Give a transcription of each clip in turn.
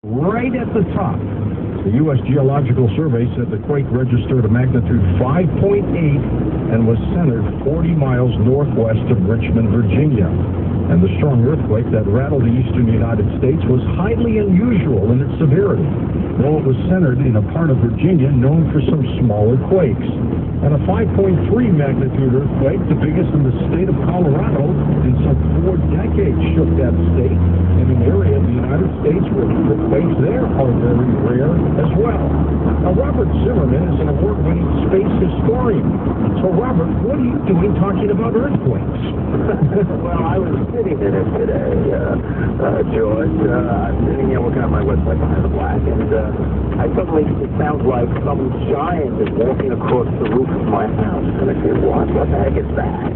Right at the top. The U.S. Geological Survey said the quake registered a magnitude 5.8 and was centered 40 miles northwest of Richmond, Virginia. And the strong earthquake that rattled the eastern United States was highly unusual in its severity, though it was centered in a part of Virginia known for some smaller quakes. And a 5.3 magnitude earthquake, the biggest in the state of Colorado in some 4 decades, shook that state in an area of the United States where earthquakes there are very rare as well. Now, Robert Zimmerman is an award-winning space historian. So, Robert, what are you doing talking about earthquakes? Well, I was sitting in it today, George. I'm sitting here looking at my website behind the black, and it sounds like some giant is walking across the roof of my house. And I said, what the heck is that?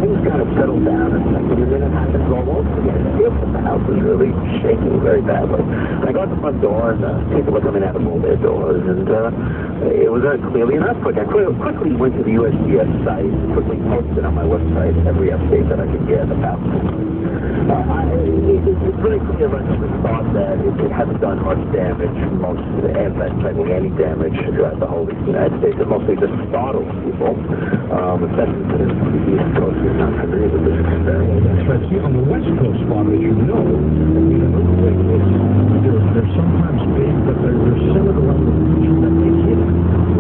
Things kind of settled down, and then it happens all over again. It feels like the house is really shaking very badly. And I go out the front door, and people are coming out of all their doors, and it was clearly an earthquake. I quickly went to the USGS site, quickly posted on my website every update that I could get about it. It's really clear right from the start that it hasn't done much damage, practically any damage throughout the whole United States. It mostly just startled people, especially to the East Coast. You're not familiar with this experience. That's right. See, on the West Coast, Bob, as you know, an earthquake they're sometimes big, but they're centered around the region that they hit.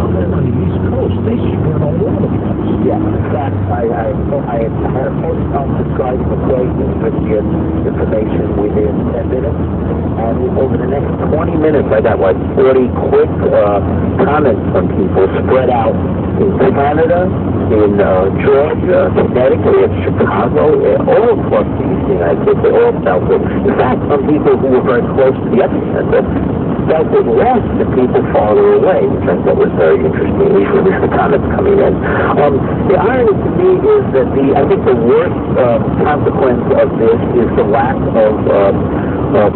On the East Coast, they spread all over the place. Yeah, in fact, I had a post describing the quake and USGS information within 10 minutes. And over the next 20 minutes, I got like 40 quick comments from people spread out in Canada, in Georgia, Connecticut, Chicago, all across the Eastern United States. They all felt it. In fact, some people who were very close to the epicenter felt it less than people farther away, which I thought was very interesting. These were the comments coming in. The irony to me is that I think the worst consequence of this is the lack of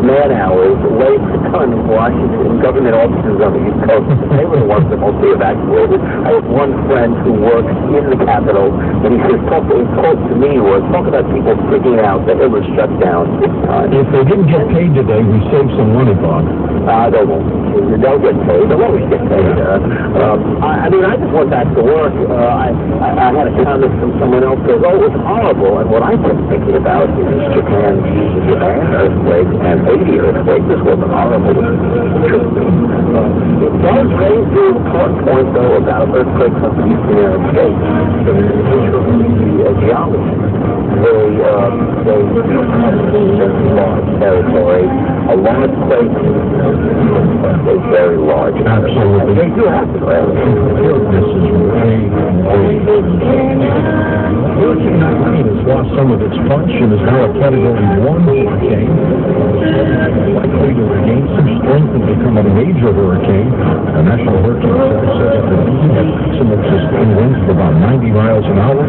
man-hours laid on in Washington in government offices on the East Coast. They were the ones that mostly evacuated. I have one friend who works in the Capitol, and he says, his quote to me was, talk about people freaking out that it was shut down this time. If they didn't get paid today, we saved some money, Bob. They won't. They'll get paid. They'll always get paid. I just went back to work. I had a comment from someone else who goes, oh, it was horrible. And what I kept thinking about is Japan earthquake and Haiti earthquake. This wasn't horrible. It does raise the important point, though, about earthquakes on the Eastern United States. The geology. They large territory. A large quake is very large. Absolutely. They do have to This is Hurricane Irene has lost some of its punch and is now a Category 1 hurricane. Likely to regain some strength and become a major hurricane. The National Hurricane Center says that the beam has maximum sustained winds of about 90 miles an hour.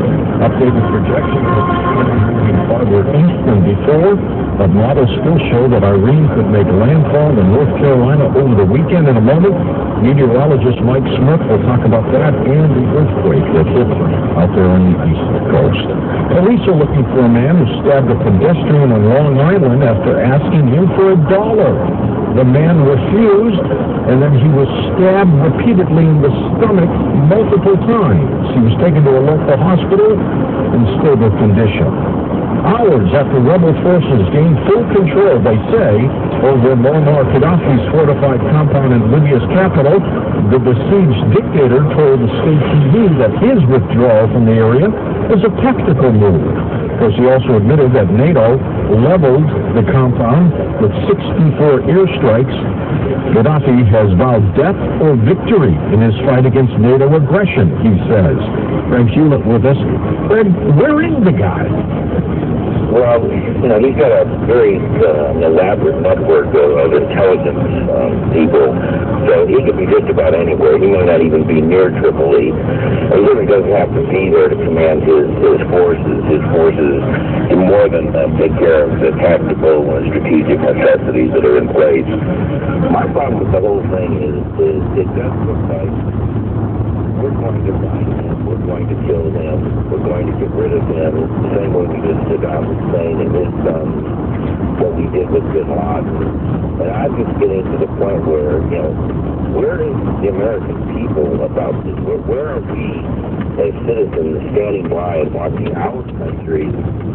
Updated projections moving farther east than before, but models still show that Irene could make landfall in North Carolina over the weekend. In a moment, meteorologist Mike Smith will talk about that and the earthquake that hit out there on the east coast. Police are looking for a man who stabbed a pedestrian on Long Island after asking him for $1. The man refused, and then he was stabbed repeatedly in the stomach multiple times. He was taken to a local hospital in stable condition. Hours after rebel forces gained full control, they say, over Muammar Gaddafi's fortified compound in Libya's capital, the besieged dictator told the state TV that his withdrawal from the area was a tactical move. Of course, he also admitted that NATO leveled the compound with 64 airstrikes. Gaddafi has vowed death or victory in his fight against NATO aggression, he says. Craig Hewlett with us. Craig, where is the guy? Well, he's got a very elaborate network of intelligence people, so he could be just about anywhere. He may not even be near Tripoli. He really doesn't have to be there to command his forces. His forces do more than take care of the tactical and strategic necessities that are in place. My problem with the whole thing is it does look like we're going to find him, we're going to kill him, we're going to get rid of him, the same way we did Saddam Hussein and his sons, what we did with Bin Laden. And I'm just getting to the point where, you know, where is the American people about this? Where are we as citizens standing by and watching our country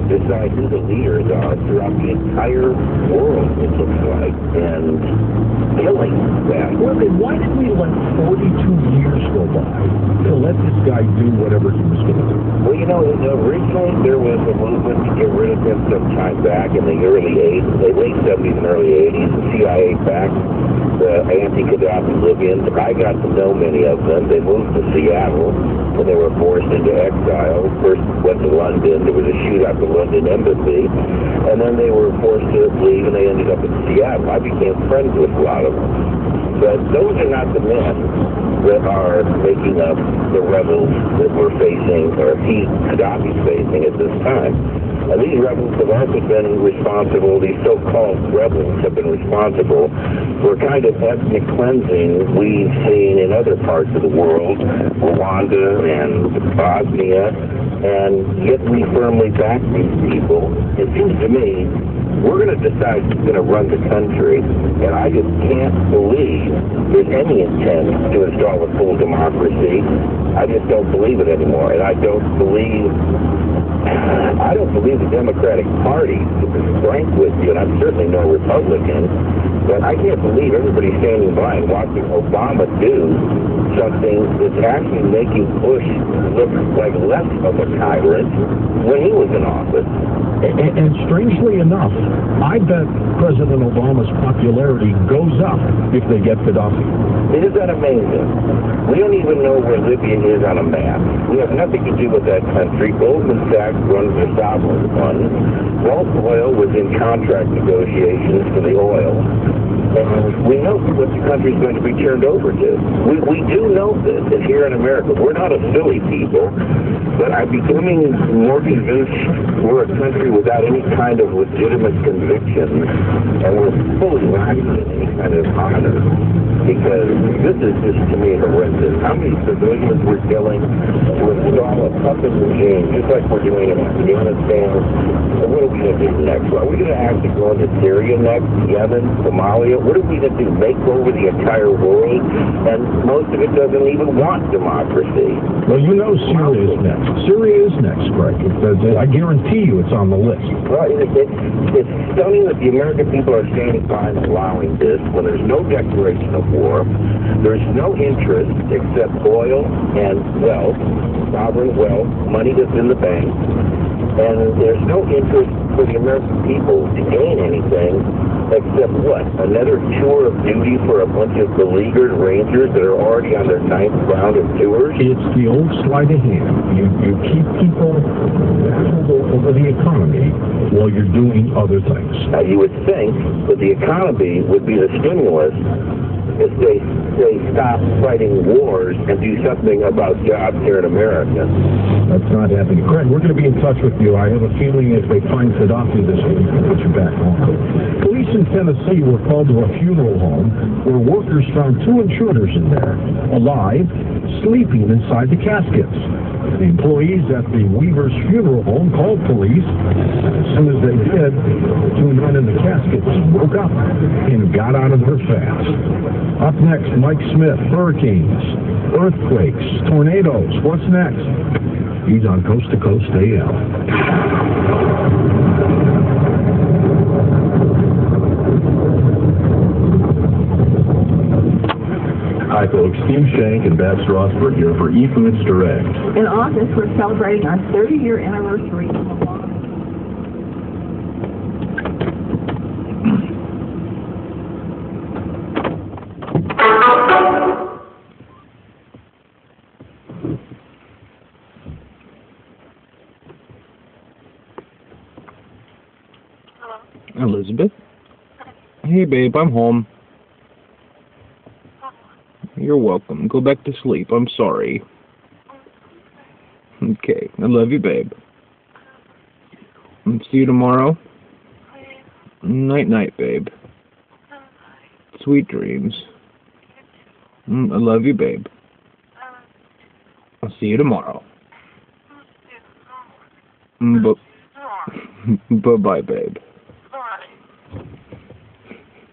decide who the leaders are throughout the entire world, it looks like, and killing them? Well, then why did we let 42 years go by to let this guy do whatever he was going to do? Well, you know, originally there was a movement to get rid of him some time back in the early 80s, the late 70s and early 80s. The CIA backed the anti-Gaddafi Libyans. I got to know many of them. They moved to Seattle when they were forced into exile. First went to London. There was a shootout at the London embassy. And then they were forced to leave, and they ended up in Seattle. I became friends with a lot of them. But those are not the men that are making up the rebels that we're facing, or Gaddafi's facing at this time. And these rebels have also been responsible, these so-called rebels have been responsible for kind of ethnic cleansing we've seen in other parts of the world, Rwanda and Bosnia, and yet we firmly back these people. It seems to me we're going to decide who's going to run the country, and I just can't believe there's any intent to install a full democracy. I just don't believe it anymore, and I don't believe the Democratic Party, to be frank with you, and I'm certainly no Republican, but I can't believe everybody's standing by and watching Obama do something that's actually making Bush look like less of a tyrant when he was in office. And strangely enough, I bet President Obama's popularity goes up if they get Gaddafi. Isn't that amazing? We don't even know where Libya is on a map. We have nothing to do with that country. Goldman Sachs runs the sovereign fund. Gulf Oil was in contract negotiations for the oil. And we know what the country's going to be turned over to. We do know this, and here in America, we're not a silly people, but I'm becoming more convinced we're a country without any kind of legitimate conviction, and we're fully lacking in any kind of honor, because this is just, to me, horrendous. How many civilians we're killing to install a puppet regime, just like we're doing in Afghanistan? And what are we going to do next? Are we going to actually go into Syria next, Yemen, Somalia? What are we going to do? Make over the entire world? And most of it doesn't even want democracy. Well, you know Syria is next. Syria is next, Greg. I guarantee you it's on the list. Well, it's stunning that the American people are standing by and allowing this when there's no declaration of war. There's no interest except oil and wealth, sovereign wealth, money that's in the bank. And there's no interest for the American people to gain anything except what? Another tour of duty for a bunch of beleaguered rangers that are already on their 9th round of tours? It's the old sleight of hand. You keep people over the economy while you're doing other things. Now, you would think that the economy would be the stimulus if they stop fighting wars and do something about jobs here in America. That's not happening. Greg, we're going to be in touch with you. I have a feeling if they find Gaddafi this week, they'll put you back on. Police in Tennessee were called to a funeral home where workers found 2 intruders in there, alive, sleeping inside the caskets. The employees at the Weaver's funeral home called police. As soon as they did, 2 men in the caskets woke up and got out of there fast. Up next, Mike Smith, hurricanes, earthquakes, tornadoes. What's next? He's on Coast to Coast AM. Hi folks, Steve Shank and Babs Strasburg here for eFoods Direct. In August, we're celebrating our 30-year anniversary. Elizabeth? Hey babe, I'm home. You're welcome. Go back to sleep. I'm sorry. Okay. I love you, babe. See you tomorrow. Night-night, babe. Sweet dreams. I love you, babe. see you tomorrow. Bye-bye, babe.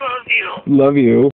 Love you. Love you.